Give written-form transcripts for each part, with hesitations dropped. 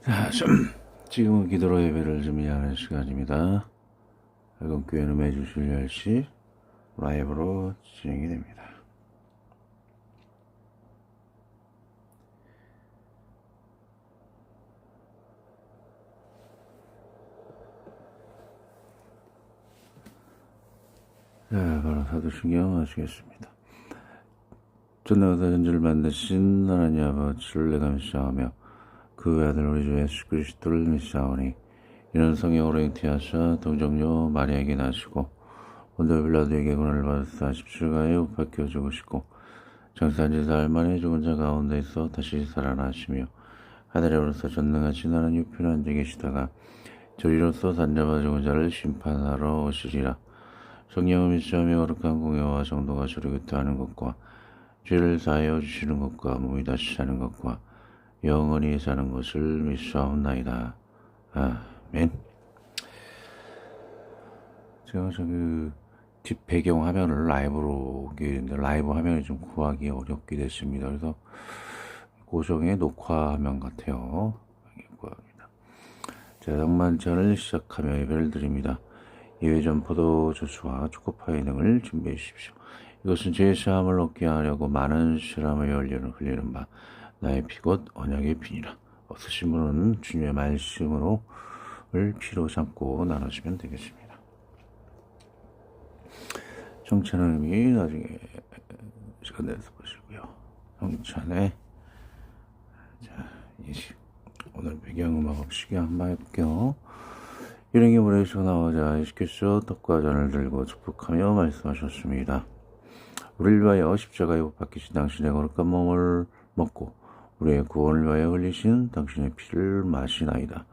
자, 지금은 기도로 예배를 준비하는 시간입니다. 이번 교회는 매주 주일 10시 라이브로 진행이 됩니다. 자, 바로 사도신경 하시겠습니다. 전능하사 전지를 만드신 하나님 아버지를 내가 믿사오며 그 아들 우리 주 예수 그리스도를 믿사오니 이는 성령으로 잉태하사 동정녀 마리아에게 나시고 본도 빌라도에게 고난을 받으사 십자가에 못 박혀 죽으시고 장사한 지 사흘 만에 죽은 자 가운데서 다시 살아나시며 하늘에 오르사 전능하신 하나님 우편에 앉아 계시다가 저리로서 산자와 죽은 자를 심판하러 오시리라. 성령을 믿사오며 거룩한 공예와 정도가 저리 교토하는 것과 죄를 사하여 주시는 것과 몸이 다시 사는 것과 영원히 사는 것을 믿사옵나이다. 아멘. 제가 뒷 배경 화면을 라이브로 라이브 화면이 좀 구하기 어렵게 됐습니다. 그래서 고정의 녹화 화면 같아요. 구합니다. 자, 낭만찬을 시작하며 예배를 드립니다. 예배 전포도 조수와 초코파이 등을 준비해 주십시오. 이것은 제 사함을 얻게 하려고 많은 사람을 흘리는 바 나의 피곧 언약의 피니라. 없으신 분은 주님의 말씀으로 피로 삼고 나누시면 되겠습니다. 정찬의 의미 나중에 시간 내서 보시고요. 정찬의 오늘 배경음악 없이 한번 해볼게요. 일행이 물에서 나오자 예수께서 떡과 잔을 들고 축복하며 말씀하셨습니다. 우리를 위하여 십자가에 못 박히신 당신의 거룩한 몸을 먹고 우리의 구원을 위하여 흘리신 당신의 피를 마시나이다.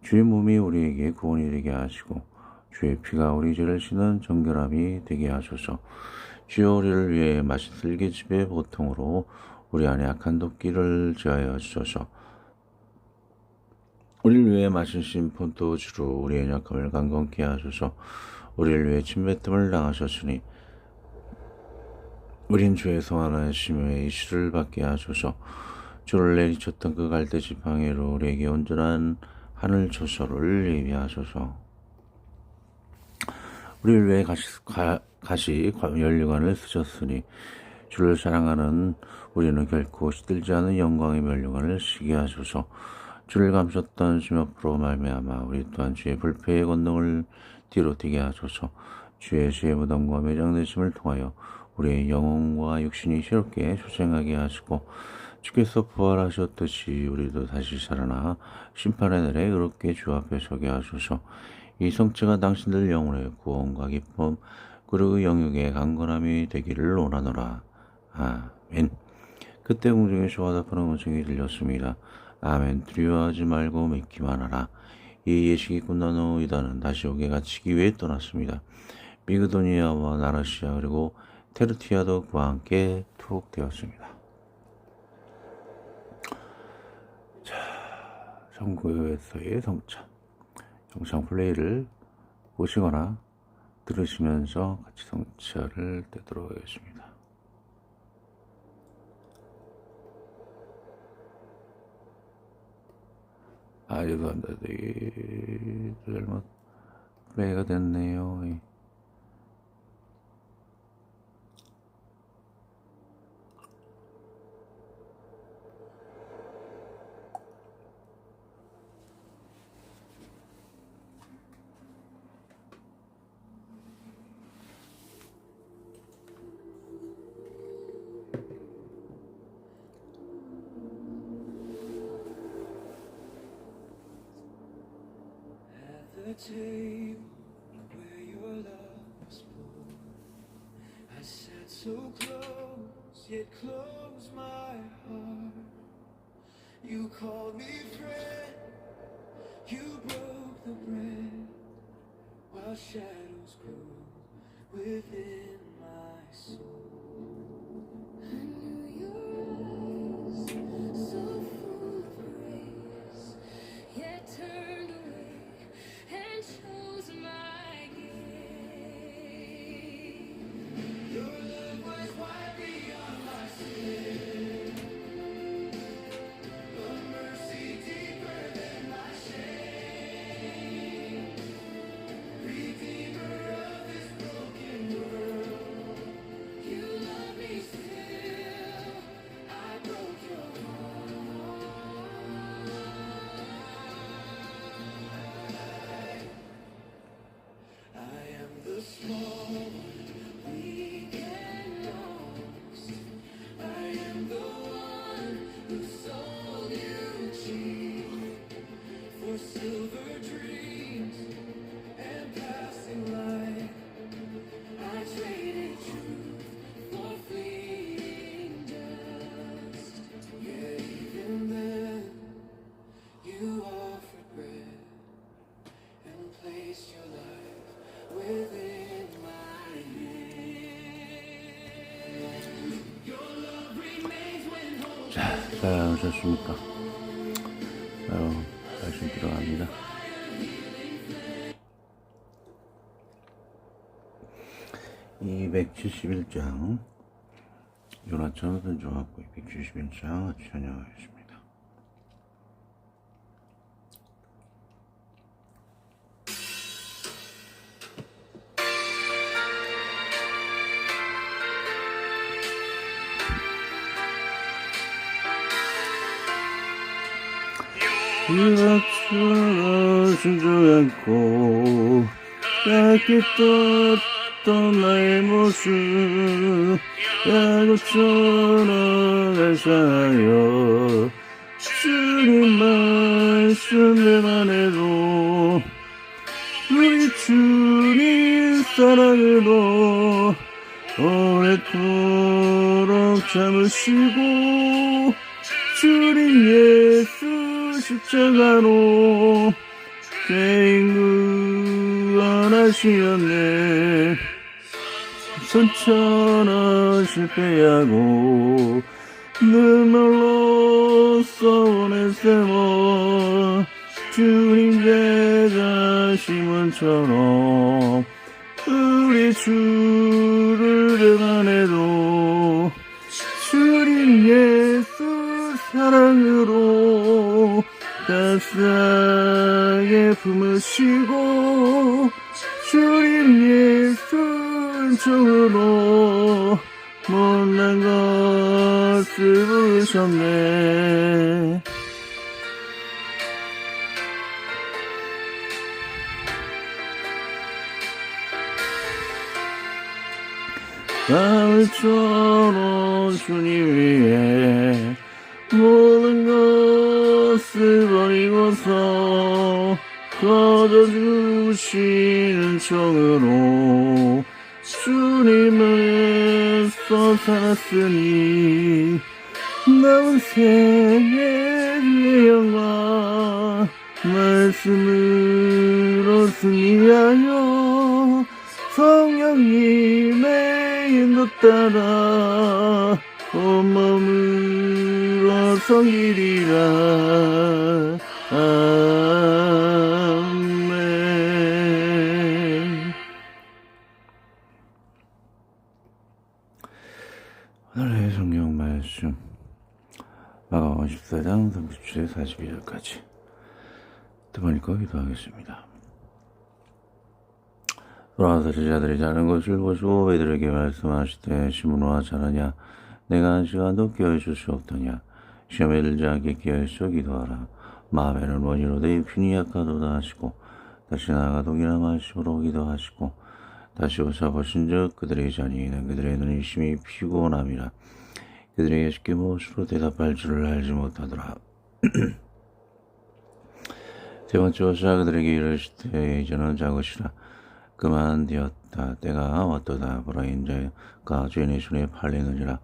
주의 몸이 우리에게 구원이 되게 하시고 주의 피가 우리 죄를 씻는 정결함이 되게 하소서. 주여 우리를 위해 마신 슬기집의 보통으로 우리 안에 악한 도끼를 제하여 주소서. 우리를 위해 마시신 폰토주로 우리의 약함을 강건케 하소서. 우리를 위해 침뱉음을 당하셨으니 우린 주의 성하는 심의 이시를 받게 하소서. 주를 내리쳤던 그 갈대 지팡이로 우리에게 온전한 하늘 초소를 예비하소서. 우리를 위해 가시 면류관을 쓰셨으니 주를 사랑하는 우리는 결코 시들지 않은 영광의 면류관을 쓰게 하소서. 주를 감췄던 심협으로 말미암아 우리 또한 주의 불패의 권능을 뒤로 뛰게 하소서. 주의 시의 무덤과 매장되심을 통하여 우리의 영혼과 육신이 새롭게 소생하게 하시고 주께서 부활하셨듯이 우리도 다시 살아나 심판의 날에 의롭게 주 앞에 서게 하소서. 이 성체가 당신들 영혼의 구원과 기쁨 그리고 영육의 강건함이 되기를 원하노라. 아멘. 그때 공중에 주와 답하는 음성이 들렸습니다. 아멘. 두려워하지 말고 믿기만 하라. 이 예식이 끝난 후 유다는 다시 옥에 갇히기 위해 떠났습니다. 미그도니아와 나르시아 그리고 테르티아도 그와 함께 투옥되었습니다. 자, 성교회에서의 성찬 영상 플레이를 보시거나 들으시면서 같이 성찬을 떼도록 하겠습니다. 죄송합니다. 잘못 플레이가 됐네요. The table where your love was poured, I sat so close, yet closed my heart. You called me friend, you broke the bread, while shadows grew within my soul. I knew your eyes, so full of praise, yet turned away and chose my gaze. Your love was wide beyond my sin, your mercy deeper than 오셨습니까? 바로 말씀 들어갑니다. (271장) 요나처럼 던져갖고 271장 찬양하겠습니다. 이것처럼 순종했고 밝게 떴던 나의 모습 야곱처럼 감사하여 주님 말씀에만 해도 우리 주님 사랑으로 오래도록 참으시고 주님 예수 십자가로 죄인 구원하시었네. 손처럼 실패하고 눈물로 써오는 세모 주님 제자 시몬처럼 우리 주를 배반해도 주님 예수 사랑으로 따스하게 품으시고 주님 예수 은총으로 못난 것을 부으셨네. 가을처럼 주님 위해 모든 것을 버리고서 거저 주시는 총으로 주님을서 살았으니 남은 생에 주의 영광 말씀으로 승리하여 성령님의 인도 따라 온몸으로 섬기리라. 아멘. 오늘의 성경 말씀 마가복음 14장 37절 42절까지 두 번 읽고 기도하겠습니다. 돌아와서 제자들이 자는 것을 보시고 베드로에게 말씀하시되 시므온아 자느냐 내가 한 시간도 깨어있을 수 없더냐 시험에 들지 않게 깨어있어 기도하라. 마음에는 원이로되 육신이 약하도다 하시고 다시 나아가 동일한 말씀으로 기도하시고 다시 오사 보신즉 그들의 자녀이는 그들의 눈이 심히 피곤함이라. 그들에게 쉽게 무엇으로 대답할 줄을 알지 못하더라. 세 번째 오사 그들에게 이르시되 이제는 작으시라. 그만 되었다. 때가 왔도다. 보라 인자가 죄인의 손에 팔리느니라.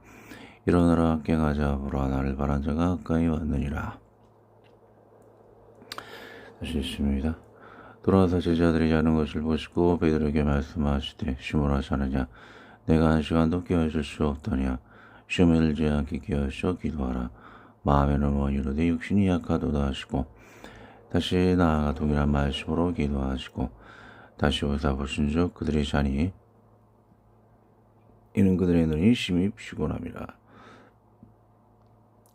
일어나라 함께 가자. 보라 나를 바란 자가 가까이 왔느니라. 다시 읽습니다. 돌아와서 제자들이 자는 것을 보시고 베드로에게 말씀하시되 시므온아 자느냐 내가 한 시간도 깨어있을 수 없더냐 시험에 들지 않게 깨어있어 기도하라. 마음에는 원이로되 육신이 약하도다 하시고 다시 나아가 동일한 말씀으로 기도하시고 다시 오사 보신즉 그들의 자니 이는 그들의 눈이 심히 피곤함이라.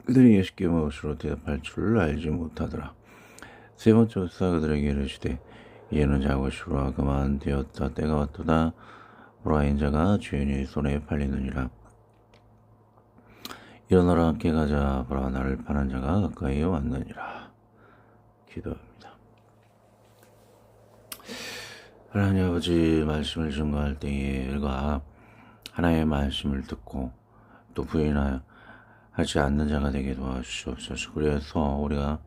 그들이 예수께 무엇으로 대답할 줄을 알지 못하더라. 세 번째 오사 그들에게 이르시되 이제는 작으시라. 그만 되었다. 때가 왔도다. 보라 인자가 죄인의 손에 팔리느니라. 일어나라 함께 가자. 보라 나를 파는 자가 가까이 왔느니라. 기도합니다. 하나님 아버지 말씀을 증거할 때에 일과 하나의 말씀을 듣고 또 부인하지 않는 자가 되게 도와주시옵소서. 그래서 우리가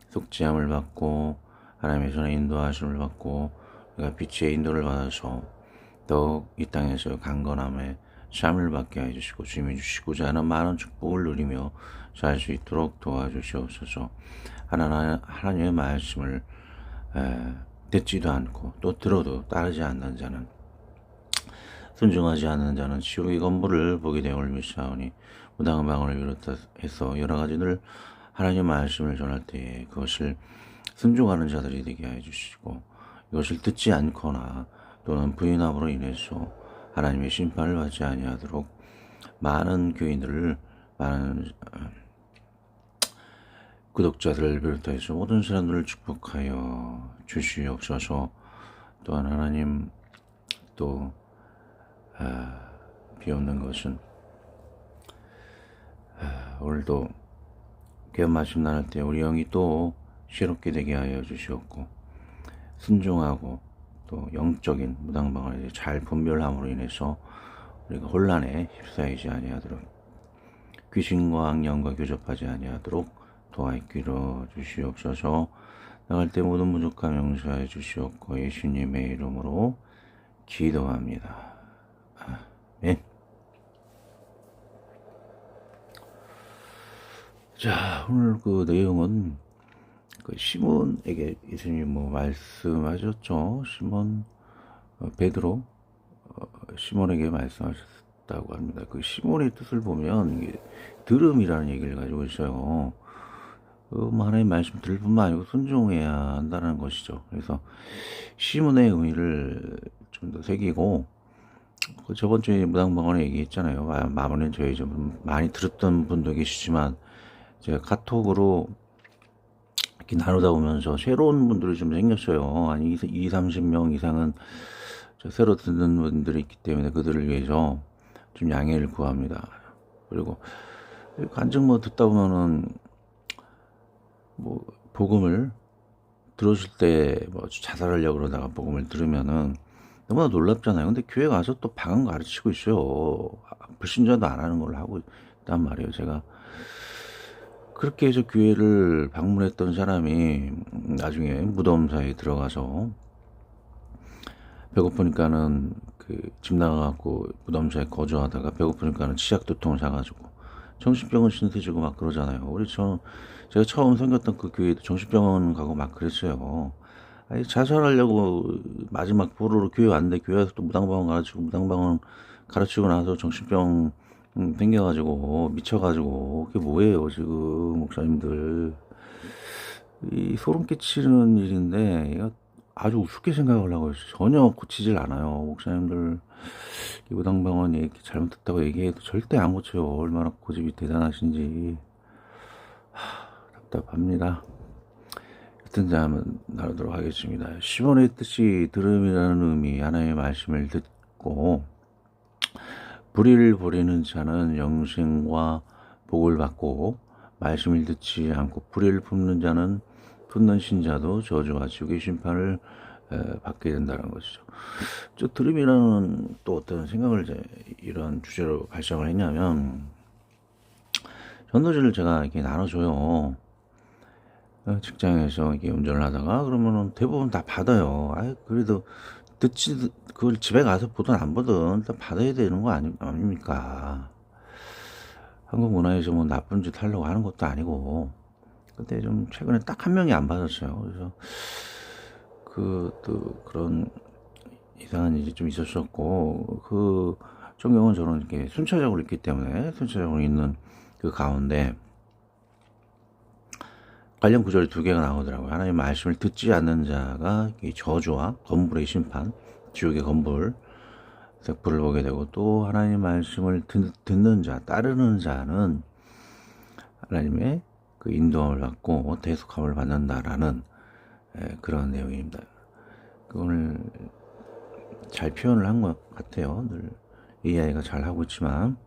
속죄함을 받고 하나님의 손에 인도하심을 받고 우리가 빛의 인도를 받아서 더욱 이 땅에서 강건함에 삶을 받게 해주시고 주님이 주시고자 하는 많은 축복을 누리며 살 수 있도록 도와주시옵소서. 하나님의 말씀을 듣지도 않고 또 들어도 따르지 않는 자는 순종하지 않는 자는 지옥의 건물을 보게 되어 올미사오니 무당한 방언을 비롯해서 여러 가지 늘 하나님 말씀을 전할 때에 그것을 순종하는 자들이 되게 해 주시고, 이것을 듣지 않거나 또는 부인함으로 인해서 하나님의 심판을 받지 아니하도록 많은 교인들을, 많은 구독자들을 비롯해서 모든 사람들을 축복하여 주시옵소서. 또한 하나님, 또 비옵는 것은 오늘도 귀한 말씀 나눌 때 우리 영이 또 새롭게 되게 하여 주시옵고, 순종하고 또 영적인 무당방을 잘 분별함으로 인해서 우리가 혼란에 휩싸이지 아니하도록, 귀신과 악령과 교접하지 아니하도록 도와주기로 주시옵소서. 나갈 때 모든 부족함 용서해 주시옵고 예수님의 이름으로 기도합니다. 아멘. 자, 오늘 그 내용은 그 시몬에게 예수님이 말씀하셨죠. 베드로 시몬에게 말씀하셨다고 합니다. 그 시몬의 뜻을 보면 이게 들음이라는 얘기를 가지고 있어요. 하나님 말씀 들을 뿐만 아니고 순종해야 한다는 것이죠. 그래서 시몬의 의미를 좀 더 새기고, 저번 주에 무당방언에 얘기했잖아요. 마무리는 저희 좀 많이 들었던 분도 계시지만 제가 카톡으로 이렇게 나누다 보면서 새로운 분들이 좀 생겼어요. 한 30명 이상은 새로 듣는 분들이 있기 때문에 그들을 위해서 좀 양해를 구합니다. 그리고 간증 듣다 보면은 복음을 들으실 때 자살하려고 그러다가 복음을 들으면은 너무나 놀랍잖아요. 근데 교회 가서 또 방언 가르치고 있어요. 불신자도 안 하는 걸 하고 있단 말이에요. 제가 그렇게 해서 교회를 방문했던 사람이 나중에 무덤 사이에 들어가서 배고프니까는 집 나가갖고 무덤 사이에 거주하다가 배고프니까는 치약두통을 사가지고 정신병원 신세지고 막 그러잖아요. 제가 처음 생겼던 그 교회도 정신병원 가고 막 그랬어요. 아니, 자살하려고 마지막 보루로 교회 왔는데 교회 와서 또 무당방언 가르치고 나서 정신병 생겨가지고 미쳐가지고 그게 뭐예요 지금 목사님들. 이 소름 끼치는 일인데 이거 아주 우습게 생각을 하고 있어요. 전혀 고치질 않아요. 목사님들 이 무당방언 얘기 잘못했다고 얘기해도 절대 안 고쳐요. 얼마나 고집이 대단하신지. 답답합니다. 같은 자 한번 나누도록 하겠습니다. 시몬의 뜻이 들음이라는 의미, 하나님의 말씀을 듣고 불의를 버리는 자는 영생과 복을 받고, 말씀을 듣지 않고 불의를 품는 자는 품는 신자도 저주와 지옥의 심판을 받게 된다는 것이죠. 저 들음이라는 또 어떤 생각을 이런 주제로 발상을 했냐면, 전도지를 제가 이렇게 나눠줘요. 직장에서 이렇게 운전을 하다가 그러면은 대부분 다 받아요. 그래도 그걸 집에 가서 보든 안 보든 일단 받아야 되는 거 아닙니까? 한국 문화에서 나쁜 짓 하려고 하는 것도 아니고. 근데 좀 최근에 딱 한 명이 안 받았어요. 그래서 또 그런 이상한 일이 좀 있었었고, 성경은 저는 이렇게 순차적으로 있기 때문에 순차적으로 있는 그 가운데 관련 구절이 2개가 나오더라고요. 하나님의 말씀을 듣지 않는 자가 이 저주와 건불의 심판, 지옥의 건불, 색불을 보게 되고, 또 하나님의 말씀을 듣는 자, 따르는 자는 하나님의 그 인도함을 받고 대속함을 받는다라는 그런 내용입니다. 오늘 잘 표현을 한 것 같아요. 늘 AI가 잘 하고 있지만,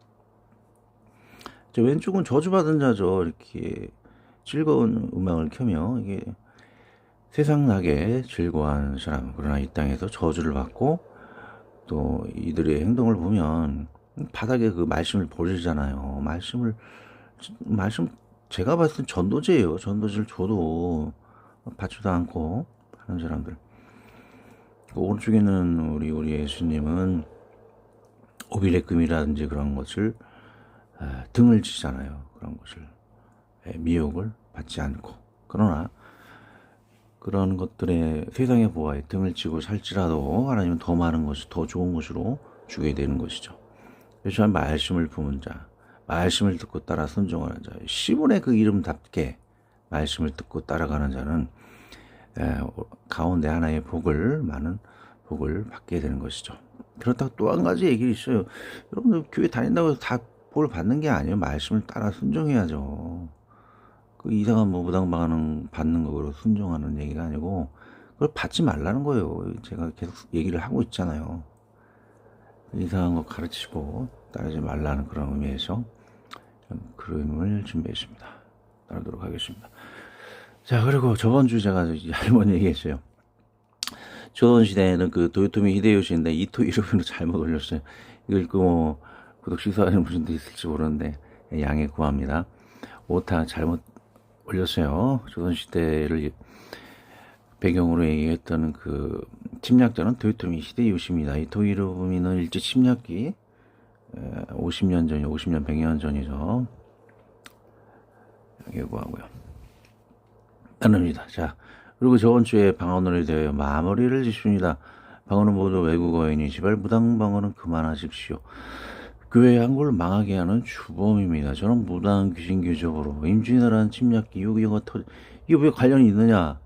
왼쪽은 저주받은 자죠. 이렇게 즐거운 음악을 켜며 이게 세상 나게 즐거워하는 사람, 그러나 이 땅에서 저주를 받고, 또 이들의 행동을 보면 바닥에 그 말씀을 버리잖아요. 말씀 제가 봤을 땐 전도제예요. 전도제를 줘도 받지도 않고 하는 사람들. 오른쪽에는 우리 예수님은 오빌레금이라든지 그런 것을 등을 치잖아요. 그런 것을 미혹을 받지 않고, 그러나 그런 것들의 세상의 보화에 등을 치고 살지라도 하나님은 더 많은 것이 더 좋은 것으로 주게 되는 것이죠. 그래서 말씀을 품은 자, 말씀을 듣고 따라 순종하는 자, 시몬의 그 이름답게 말씀을 듣고 따라가는 자는 가운데 하나의 많은 복을 받게 되는 것이죠. 그렇다고 또 한 가지 얘기 있어요. 여러분들 교회 다닌다고 해서 다 복을 받는 게 아니에요. 말씀을 따라 순종해야죠. 그 이상한 무당방언 받는 거로 순종하는 얘기가 아니고 그걸 받지 말라는 거예요. 제가 계속 얘기를 하고 있잖아요. 이상한 거 가르치고 따르지 말라는 그런 의미에서 그림을 준비했습니다. 따르도록 하겠습니다. 자, 그리고 저번 주 제가 잘못 얘기했어요. 조선시대에는 그 도요토미 히데요시인데 이토 이름으로 잘못 올렸어요. 이거 읽고 구독 취소하는 분도 있을지 모르는데 양해 구합니다. 오타 잘못 올렸어요. 조선시대를 배경으로 얘기했던 그 침략자는 도요토미 히데요시입니다. 이토 히로부미는 일제 침략기 50년 전이요. 50년 100년 전이죠. 양해 구하고요. 따릅니다. 자, 그리고 저번 주에 방언으로 대하여 마무리를 짓습니다. 방언은 모두 외국어이니 제발 무당방언은 그만하십시오. 교회 한국을 망하게 하는 주범입니다. 저는 무당 귀신 교적으로 임진왜란 침략기 6.25가 이게 왜 관련이 있느냐?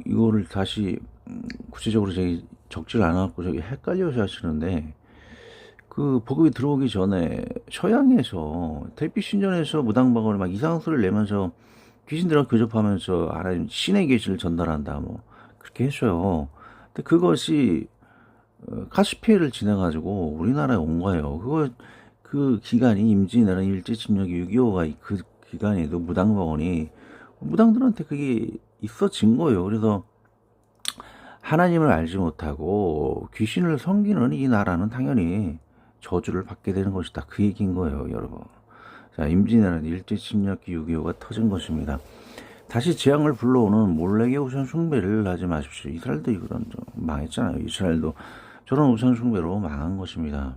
이거를 다시 구체적으로 저기 적지를 않았고 저기 헷갈려서 하시는데 그 복음이 들어오기 전에 서양에서 태피 신전에서 무당방언을 막 이상한 소리를 내면서 귀신들하고 교접하면서 하나님 신의 계시를 전달한다 뭐 그렇게 했어요. 근데 그것이 가시피해를 지내가지고 우리나라에 온 거예요. 그 기간이 임진왜란 일제침략이 6.25가 그 기간에도 무당들한테 그게 있어진 거예요. 그래서 하나님을 알지 못하고 귀신을 섬기는 이 나라는 당연히 저주를 받게 되는 것이다. 그 얘기인 거예요, 여러분. 자, 임진왜란 일제침략기 6.25가 터진 것입니다. 다시 재앙을 불러오는 몰래의 우상 숭배를 하지 마십시오. 이스라엘도 이런 좀 망했잖아요. 이스라엘도 저런 우상 숭배로 망한 것입니다.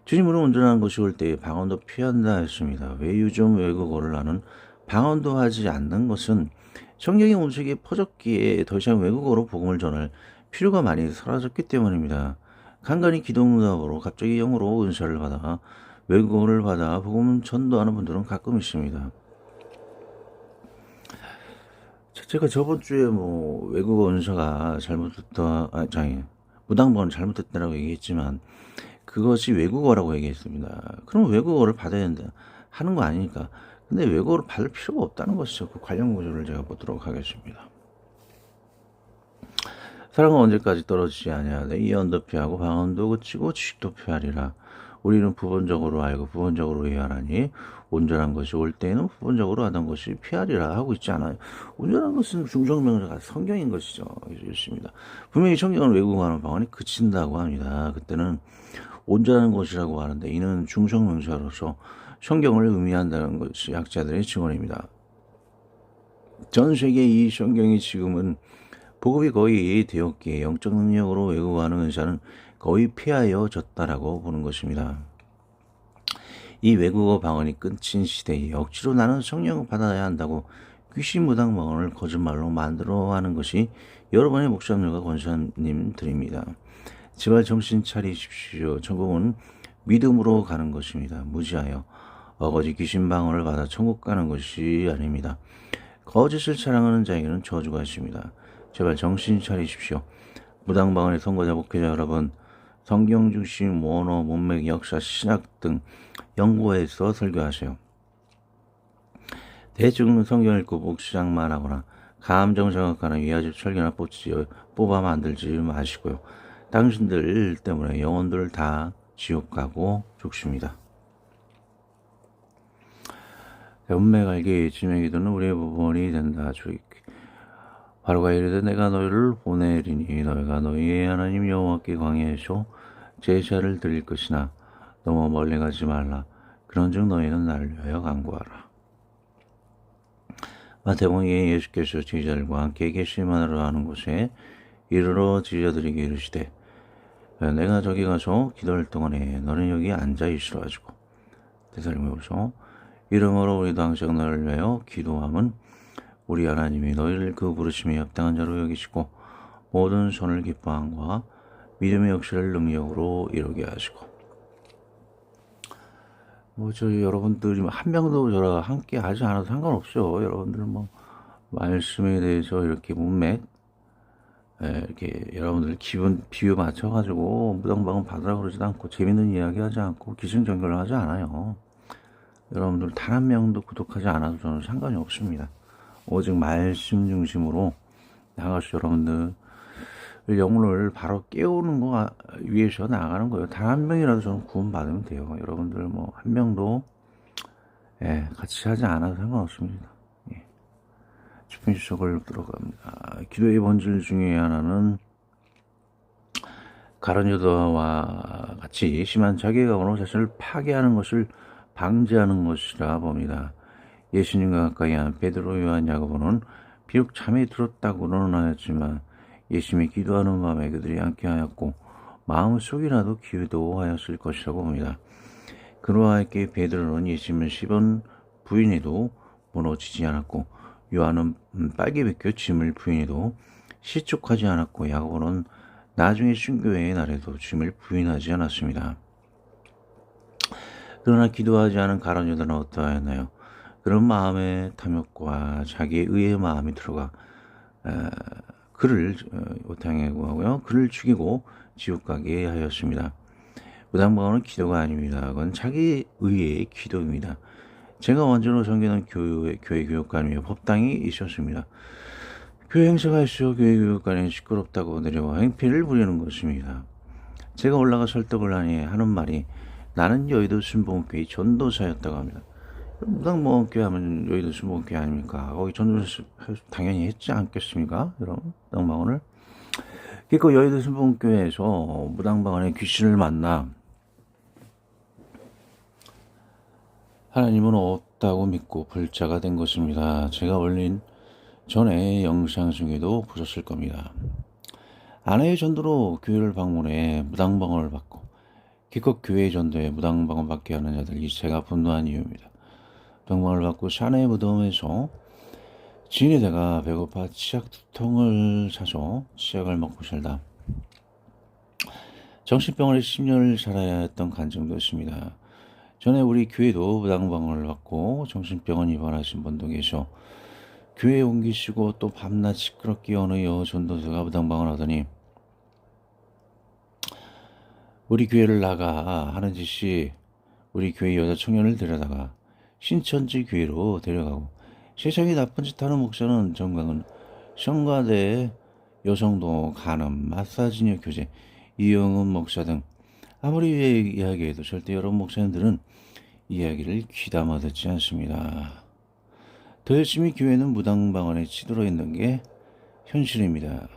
주님으로 온전한 것이 올 때에 방언도 피한다 했습니다. 왜 요즘 외국어를 하는 방언도 하지 않는 것은 성경의 온색이 퍼졌기에 더 이상 외국어로 복음을 전할 필요가 많이 사라졌기 때문입니다. 간간히 기도응답으로 갑자기 영어로 은사를 받아 외국어를 받아 복음 전도하는 분들은 가끔 있습니다. 제가 저번 주에 외국어 은사가 무당번호 잘못됐다라고 얘기했지만 그것이 외국어라고 얘기했습니다. 그럼 외국어를 받아야 된다 하는 거 아니니까. 근데 외국어를 받을 필요가 없다는 것이죠. 그 관련 구조를 제가 보도록 하겠습니다. 사랑은 언제까지 떨어지지 아니하되 이언도 피하고 방언도 그치고 지식도 피하리라. 우리는 부분적으로 알고 부분적으로 이해하나니 온전한 것이 올 때에는 부분적으로 하던 것이 피하리라 하고 있지 않아요. 온전한 것은 중성명사가 성경인 것이죠. 있습니다. 분명히 성경은 외국어하는 방언이 그친다고 합니다. 그때는 온전한 것이라고 하는데 이는 중성명사로서 성경을 의미한다는 것이 학자들의 증언입니다. 전 세계 이 성경이 지금은 보급이 거의 되었기에 영적 능력으로 외국어하는 은사는 거의 폐하여졌다라고 보는 것입니다. 이 외국어 방언이 끊친 시대에 억지로 나는 성령을 받아야 한다고 귀신 무당 방언을 거짓말로 만들어 하는 것이 여러분의 목사님과 권사님들입니다. 제발 정신 차리십시오. 천국은 믿음으로 가는 것입니다. 무지하여 어거지 귀신 방언을 받아 천국 가는 것이 아닙니다. 거짓을 사랑하는 자에게는 저주가 있습니다. 제발 정신 차리십시오. 무당방언의 선거자 목회자 여러분, 성경 중심 원어, 문맥, 역사, 신학 등 연구해서 설교하세요. 대충 성경 읽고 묵상만 하거나 감정 자극하는 위아집 철기나 뽑아 만들지 마시고요. 당신들 때문에 영혼들 다 지옥 가고 죽습니다. 운명 알기 지명이 기도는 우리의 부분이 된다. 바로가 이르되 내가 너희를 보내리니 너희가 너희의 하나님 여호와께 광야에서 제사를 드릴 것이나 너무 멀리 가지 말라. 그런즉 너희는 나를 위하여 간구하라. 마태복음에 예수께서 제자들과 함께 계시마나로 하는 곳에 이르러 제자들에게 이르시되 내가 저기 가서 기도할 동안에 너는 여기 앉아 있으라 하시고 데살로니가서 이러므로 우리도 항상 너를 위하여 기도함은 우리 하나님이 너희를 그 부르심에 합당한 자로 여기시고 모든 선을 기뻐함과 믿음의 역사를 능력으로 이루게 하시고 뭐 저희 여러분들이 한 명도 저랑 함께 하지 않아도 상관없죠. 여러분들 뭐 말씀에 대해서 이렇게 문맥 이렇게 여러분들 기분 비유 맞춰 가지고 무당방은 받으라 그러지도 않고 재밌는 이야기 하지 않고 기승전결을 하지 않아요. 여러분들 단 한 명도 구독하지 않아도 저는 상관이 없습니다. 오직 말씀 중심으로 나가서 여러분들 영혼을 바로 깨우는 거 위해서 나가는 거예요. 단 한 명이라도 저는 구원 받으면 돼요. 여러분들 뭐 한 명도 같이 하지 않아도 상관없습니다. 집중 지속을 들어갑니다. 기도의 본질 중에 하나는 가룟유다와 같이 심한 자괴감으로 자신을 파괴하는 것을 방지하는 것이라 봅니다. 예수님과 가까이 한 베드로, 요한, 야고보는 비록 잠에 들었다고는 하였지만 예수님이 기도하는 마음에 그들이 앉게 하였고 마음속이라도 기도하였을 것이라고 봅니다. 그러하였기에 베드로는 예수님을 10번 부인해도 무너지지 않았고 요한은 빨개 벗겨 짐을 부인해도 실족하지 않았고 야고보는 나중에 순교회의 날에도 짐을 부인하지 않았습니다. 그러나 기도하지 않은 가룟유다는 어떠하였나요? 그런 마음의 탐욕과 자기의 의의 마음이 들어가 그를 오탕하고요, 그를 죽이고 지옥 가게 하였습니다. 무당방언은 기도가 아닙니다. 그건 자기 의의 기도입니다. 제가 원전으로 섬기는 교회 교육관이며 법당이 있었습니다. 교회 행사가 있어 교회 교육관이 시끄럽다고 내려와 행패를 부리는 것입니다. 제가 올라가 설득을 하니 하는 말이 나는 여의도 순복음교회 전도사였다고 합니다. 무당방언교회 하면 여의도 순복음교회 아닙니까? 거기 전도사 당연히 했지 않겠습니까? 여러분, 무당방언을. 그리고 여의도 순복음교회에서 무당방언의 귀신을 만나 하나님은 없다고 믿고 불자가 된 것입니다. 제가 올린 전에 영상 중에도 보셨을 겁니다. 아내의 전도로 교회를 방문해 무당방언을 받고 기껏 교회 전도에 무당방언 받게 하는 자들이 제가 분노한 이유입니다. 무당방언을 받고 샤네의 무덤에서 지인의 대가 배고파 치약 2통을 사서 치약을 먹고 살다 정신병원에 10년을 살아야 했던 간증도 있습니다. 전에 우리 교회도 무당방언을 받고 정신병원 입원하신 분도 계셔 교회에 옮기시고 또 밤낮 시끄럽게 어느 전도사가 무당방언 하더니 우리 교회를 나가 하는 짓이 우리 교회 여자 청년을 데려다가 신천지 교회로 데려가고 세상에 나쁜 짓 하는 목사는 정강은 성가대 여성도 간음 마사지녀 교제 이영은 목사 등 아무리 이야기해도 절대 여러 목사님들은 이야기를 귀담아 듣지 않습니다. 더 열심히 교회는 무당방언에 치들어 있는 게 현실입니다.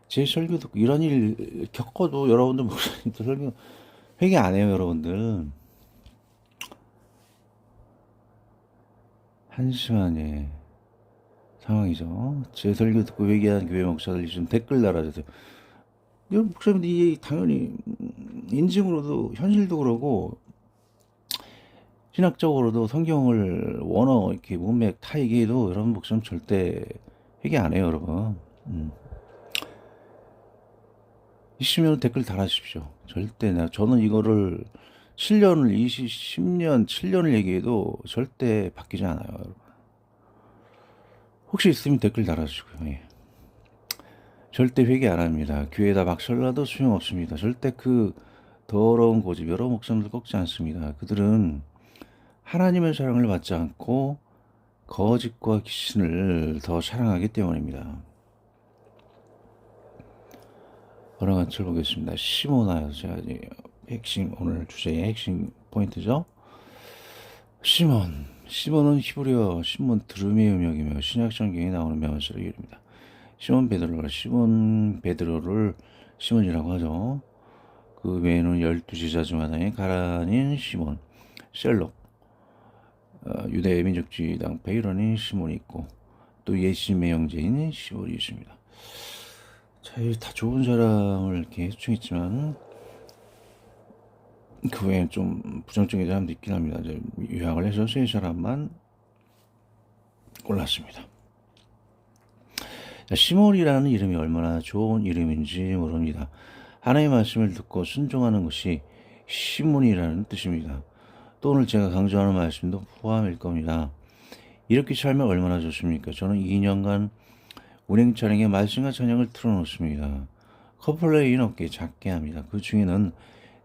제 설교 듣고 이런 일 겪어도 여러분들 목사님들 설교 회개 안 해요. 여러분들 한심한 상황이죠. 제 설교 듣고 회개한 교회 목사들이 좀 댓글 달아주세요. 여러분 목사님들이 당연히 인증으로도 현실도 그러고 신학적으로도 성경을 원어 이렇게 문맥 타 얘기해도 여러분 목사님 절대 회개 안 해요. 여러분 있으면 댓글 달아주십시오. 절대 저는 이거를 7년을 10년 7년을 얘기해도 절대 바뀌지 않아요. 여러분 혹시 있으면 댓글 달아주시고요. 예. 절대 회개 안 합니다. 교회에다 막 설라도 소용없습니다. 절대 그 더러운 고집 여러 목사님들 꺾지 않습니다. 그들은 하나님의 사랑을 받지 않고 거짓과 귀신을 더 사랑하기 때문입니다. 어랑한철 보겠습니다. 시몬하여 제가 이제 핵심 오늘 주제의 핵심 포인트죠. 시몬은 히브리어 시몬 드름의 음역이며 신약성경에 나오는 명사로 이릅니다. 시몬 베드로를 시몬이라고 하죠. 그 외에는 12제자 중 하나인 가란인 시몬, 셀록, 유대 민족주의당 베이론인 시몬이 있고 또 예수님의 형제인 시몬이 있습니다. 자, 다 좋은 사람을 이렇게 해충했지만 그 외에 좀 부정적인 사람도 있긴 합니다. 이제 요약을 해서 세 사람만 골랐습니다. 시몬이라는 이름이 얼마나 좋은 이름인지 모릅니다. 하나님의 말씀을 듣고 순종하는 것이 시몬이라는 뜻입니다. 또 오늘 제가 강조하는 말씀도 포함일 겁니다. 이렇게 살면 얼마나 좋습니까? 저는 2년간 운행 차량에 말씀과 찬양을 틀어놓습니다. 커플레인 어깨 작게 합니다. 그 중에는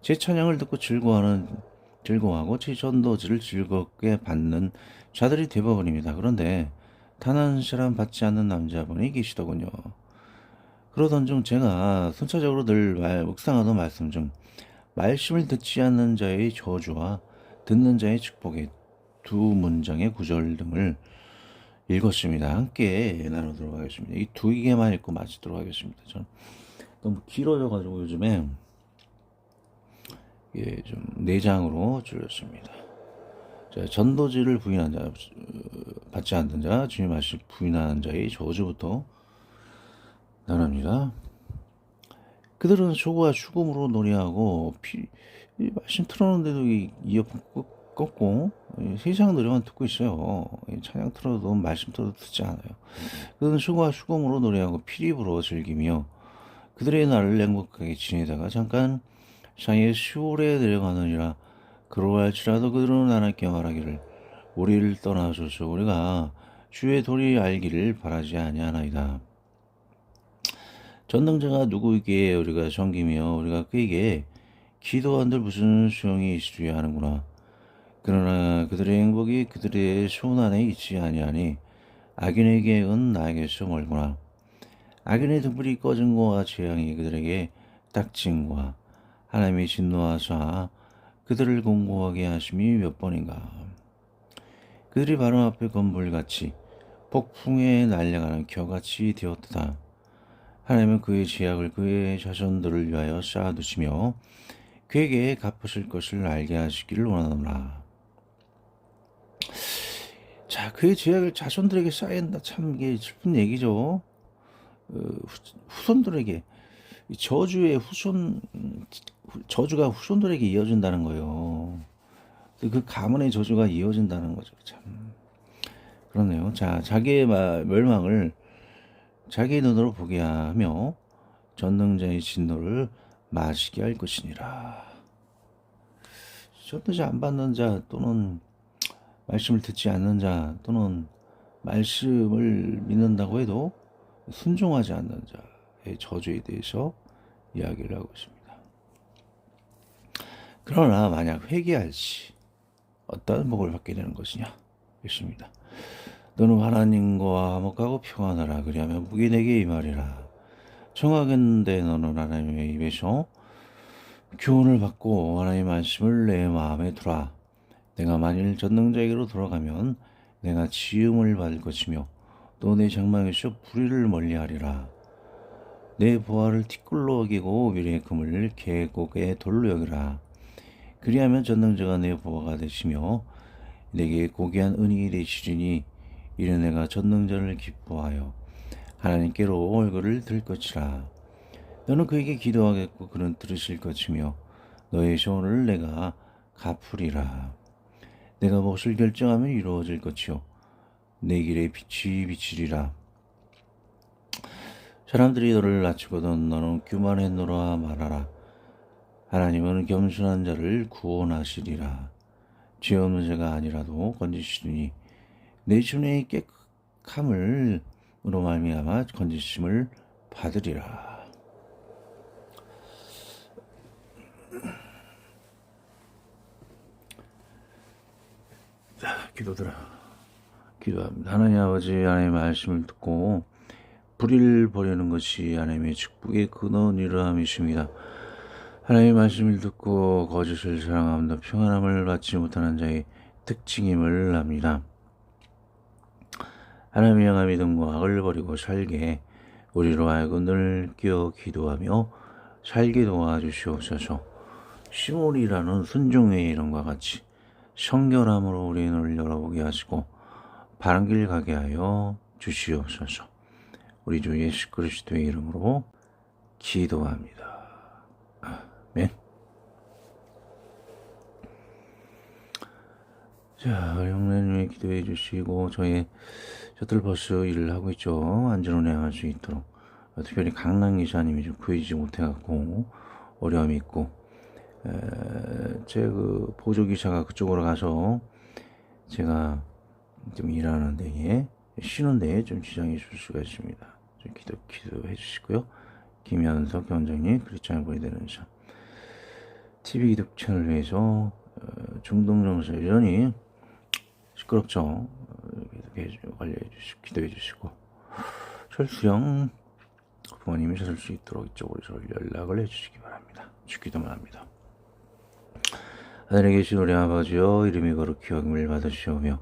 제 찬양을 듣고 즐거워하고 제 전도지를 즐겁게 받는 자들이 되어버립니다. 그런데 단 한 사람 받지 않는 남자분이 계시더군요. 그러던 중 제가 순차적으로 늘 묵상하던 말씀 중 말씀을 듣지 않는 자의 저주와 듣는 자의 축복의 두 문장의 구절 등을 읽었습니다. 함께 나누도록 하겠습니다. 이 두 개만 읽고 마치도록 하겠습니다. 전 너무 길어져가지고 요즘에 좀 내장으로 줄였습니다. 자, 전도지를 부인한 자, 받지 않는 자, 주님 말씀 부인하는 자의 저주부터 나눕니다. 그들은 쇼와 죽음으로 노래하고 이 말씀 틀어놓는데도 이 이어폰 꺾고 세상 노래만 듣고 있어요. 찬양 틀어도 말씀 틀어도 듣지 않아요. 그들은 쇼와 죽음으로 노래하고 피립으로 즐기며 그들의 날을 행복하게 지내다가 잠깐 사이에 시올에 내려가느니라. 그러할지라도 그들은 하나님께 말하기를 우리를 떠나소서 우리가 주의 도리 알기를 바라지 아니하나이다. 전능자가 누구에게 우리가 섬기며 우리가 그에게 기도한들 무슨 소용이 있으려 하는구나. 그러나 그들의 행복이 그들의 손 안에 있지 아니하니 악인의 계획은 나에게서 멀구나. 악인의 등불이 꺼진 것과 재앙이 그들에게 닥친 것과 하나님의 진노하사 그들을 공고하게 하심이 몇 번인가. 그들이 바로 앞에 건불같이 폭풍에 날려가는 겨같이 되었다. 하나님은 그의 제약을 그의 자손들을 위하여 쌓아두시며 그에게 갚으실 것을 알게 하시기를 원하노라. 자, 그의 제약을 자손들에게 쌓인다. 참 이게 슬픈 얘기죠. 후손들에게 저주가 후손들에게 이어진다는 거예요. 그 가문의 저주가 이어진다는 거죠. 참 그렇네요. 자, 자기의 멸망을 자기의 눈으로 보게 하며 전능자의 진노를 마시게 할 것이니라. 전도지 안 받는 자 또는 말씀을 듣지 않는 자 또는 말씀을 믿는다고 해도 순종하지 않는 자의 저주에 대해서 이야기를 하고 있습니다. 그러나 만약 회개할지 어떤 복을 받게 되는 것이냐 있습니다. 너는 하나님과 화목하고 평안하라. 그리하면 복이 내게 임하리라. 청하겠는데 너는 하나님의 입에서 교훈을 받고 하나님의 말씀을 내 마음에 두라. 내가 만일 전능자에게로 돌아가면 내가 지음을 받을 것이며 또 내 장막에서 불의를 멀리하리라. 내 보화를 티끌로 어기고 미래의 금을 계곡의 돌로 여기라. 그리하면 전능자가 내 보화가 되시며 내게 고귀한 은이 되시리니 이는 내가 전능자를 기뻐하여 하나님께로 얼굴을 들 것이라. 너는 그에게 기도하겠고 그는 들으실 것이며 너의 소원을 내가 갚으리라. 내가 무엇을 결정하면 이루어질 것이요 내 길에 빛이 비치리라. 사람들이 너를 낮추거든 너는 교만했노라 말하라. 하나님은 겸손한 자를 구원하시리라. 죄 없는 자가 아니라도 건지시리니 내 주의 깨끗함으로 말미암아 건지심을 받으리라. 자, 기도합니다. 하나님 아버지, 하나님의 말씀을 듣고 불의를 버리는 것이 하나님의 축복의 근원이라함이십니다. 하나님의 말씀을 듣고 거짓을 사랑함도 평안함을 받지 못하는 자의 특징임을 압니다. 하나님의 향한 믿음과 악을 버리고 살게 우리로 하여금 늘 끼어 기도하며 살게 도와주시옵소서. 시몬이라는 순종의 이름과 같이 성결함으로 우리의 눈을 열어보게 하시고 바른 길 가게 하여 주시옵소서. 우리 주 예수 그리스도의 이름으로 기도합니다. 아멘. 자, 형제님이 기도해 주시고 저들 벌써 일을 하고 있죠. 안전운행 할 수 있도록. 특별히 강남 기사님이 좀 구해지지 못해갖고 어려움이 있고 제 그 보조기사가 그쪽으로 가서 제가 좀 일하는 데에 쉬는 데에 좀 지장이 있을 수가 있습니다. 좀 기도해 주시고요. 김현석 원장님 크리스찬 보이되는 사 TV 기독 채널 위해서 중동정서 여전히 시끄럽죠. 관리해 주시고 기도해 주시고 철수형 부모님이 찾을 수 있도록 이쪽으로 저를 연락을 해주시기 바랍니다. 기도만 합니다. 하늘에 계신 우리 아버지여, 이름이 거룩히 여김을 받으시오며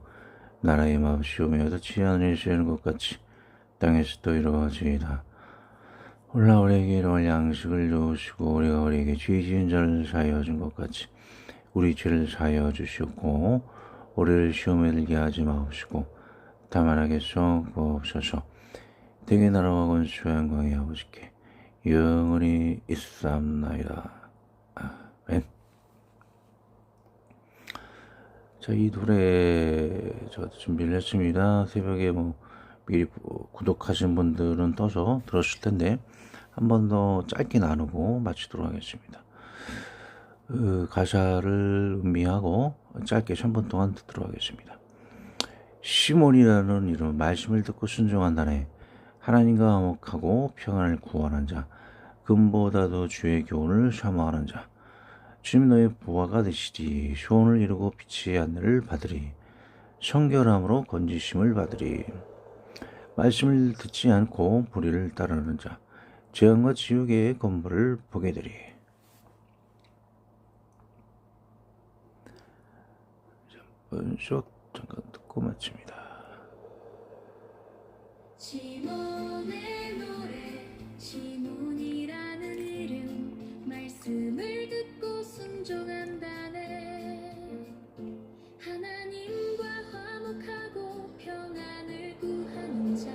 나라의 마음시오며 덧치 않으시는 것 같이 땅에서도 이루어지이다. 홀라 우리에게 이럴 양식을 주시고 우리가 우리에게 죄 지은 자를 사하여 준 것 같이 우리 죄를 사하여 주시옵고 우리를 시험에 들게 하지 마옵시고 다만 하게서 구하옵소서. 대개 나라와 권수와 영광이 아버지께 영원히 있사옵나이다. 아멘. 자, 이 노래 저 준비를 했습니다. 새벽에 미리 구독하신 분들은 떠서 들었을 텐데 한 번 더 짧게 나누고 마치도록 하겠습니다. 가사를 음미하고 짧게 3분 동안 듣도록 하겠습니다. 시몬이라는 이름, 말씀을 듣고 순종한 자네, 하나님과 화목하고 평안을 구하는 자, 금보다도 주의 교훈을 사모하는 자, 주님 너의 보화가 되시리. 소원을 이루고 빛의 하늘을 받으리. 성결함으로 건지심을 받으리. 말씀을 듣지 않고 불의를 따르는 자, 재앙과 지옥의 건물을 보게 되리. 수업 잠깐 듣고 마칩니다. 시몬의 노래, 시몬이라는 이름, 말씀을 듣고 순종한다네. 하나님과 화목하고 평안을 구하는 자,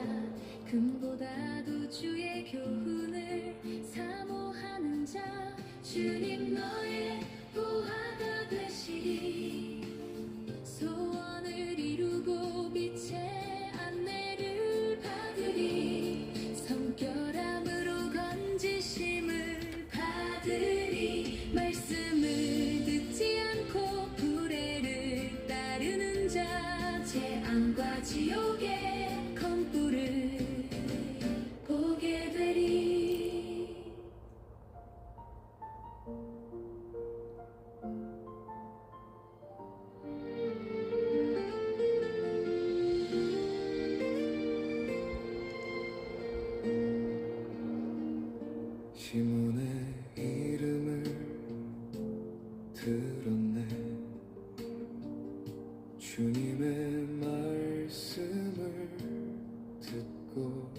금보다도 주의 교훈을 사모하는 자, 주님 너의 보화가 되시리. 소원을 이루고 빛의 안내를 받으리. 성결함으로 건지심을 받으리. 말씀을 듣지 않고 불의를 따르는 자, 재앙과 지옥의 검불을 보게 되리. 시몬의 이름을 들었네. 주님의 말씀을 듣고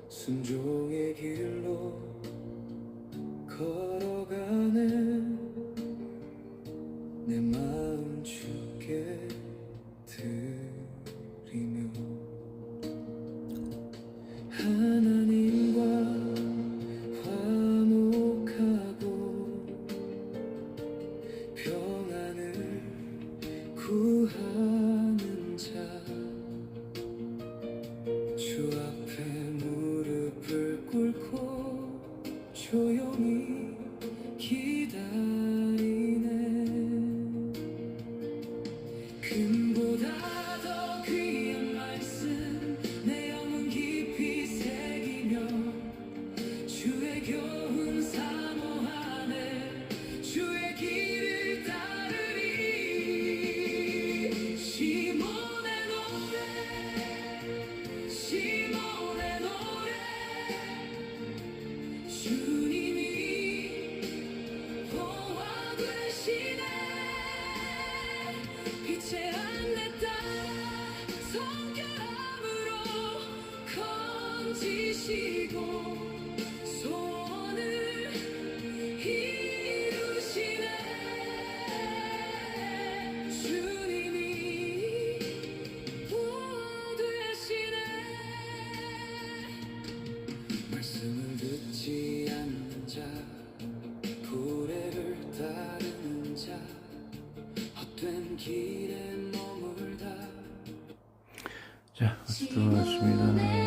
순종의 길로 걸어가네. 내 마음 주께 드리며 하나님과 화목하고 평안을 구하는 자, 주 앞에 무릎을 꿇고 조용히 기다리네. 금보다 더 귀한 말씀 내 영혼 깊이 새기며 주의 교훈 사모하네. 주의 길을 따르리. 시몬의 노래, 시몬의 노래, 주님이 보화 되시네. 빛의 안내 따라 성결함으로 건지시고 소원을 이루시네. 주님이 보화 되시네. 말씀을 듣지 않는 자, 불의를 따르는 자, 헛된 길에 머물다. 자, 들어왔습니다.